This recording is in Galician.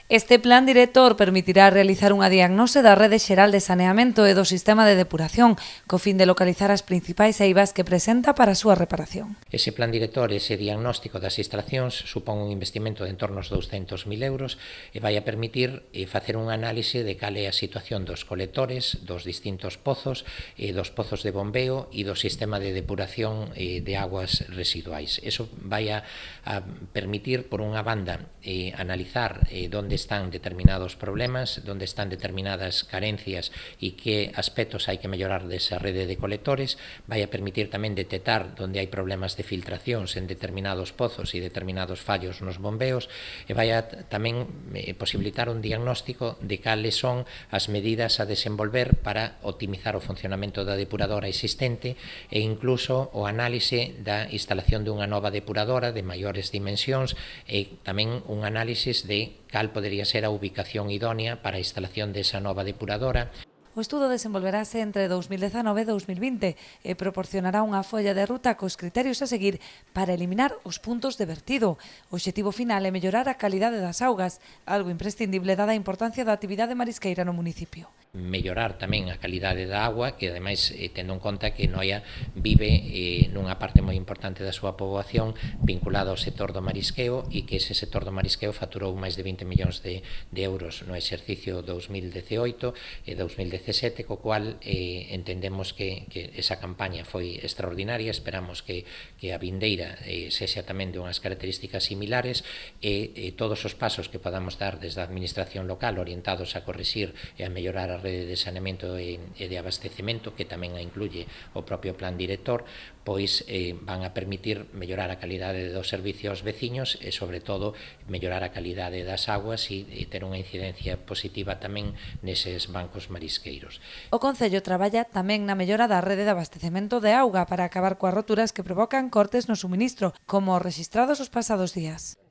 Este plan director permitirá realizar unha diagnose da rede xeral de saneamento e do sistema de depuración, co fin de localizar as principais eivas que presenta para a súa reparación. Ese plan director, ese diagnóstico das instalacións, supón un investimento de en torno aos 200.000 euros e vai a permitir facer un análise de cal é a situación dos colectores, dos distintos pozos, dos pozos de bombeo e do sistema de depuración de aguas residuais. Eso vai a permitir, por unha banda, analizar onde están determinados problemas, onde están determinadas carencias e que aspectos hai que mellorar desa rede de colectores, vai a permitir tamén detectar onde hai problemas de filtracións en determinados pozos e determinados fallos nos bombeos e vai a tamén posibilitar un diagnóstico de cales son as medidas a desenvolver para optimizar o funcionamento da depuradora existente e incluso o análise da instalación dunha nova depuradora de maiores dimensións e tamén un análisis de cal podería ser a ubicación idónea para a instalación desa nova depuradora. O estudo desenvolverase entre 2019 e 2020 e proporcionará unha folla de ruta cos criterios a seguir para eliminar os puntos de vertido. O obxectivo final é mellorar a calidade das augas, algo imprescindible dada a importancia da actividade marisqueira no municipio. Mellorar tamén a calidade da agua, que ademais tendo en conta que Noia vive nunha parte moi importante da súa poboación vinculada ao sector do marisqueo e que ese sector do marisqueo facturou máis de 20 millóns de euros no exercicio 2018 e 2017, co cual entendemos que esa campaña foi extraordinaria. Esperamos que a vindeira sexa tamén de unhas características similares e todos os pasos que podamos dar desde a administración local orientados a corrixir e a mellorar a rede de saneamento e de abastecemento, que tamén a incluye o propio plan director, pois van a permitir mellorar a calidade dos servicios aos veciños e, sobre todo, mellorar a calidade das aguas e ter unha incidencia positiva tamén neses bancos marisqueiros. O Concello traballa tamén na mellora da rede de abastecemento de auga para acabar coas roturas que provocan cortes no suministro, como os rexistrados os pasados días.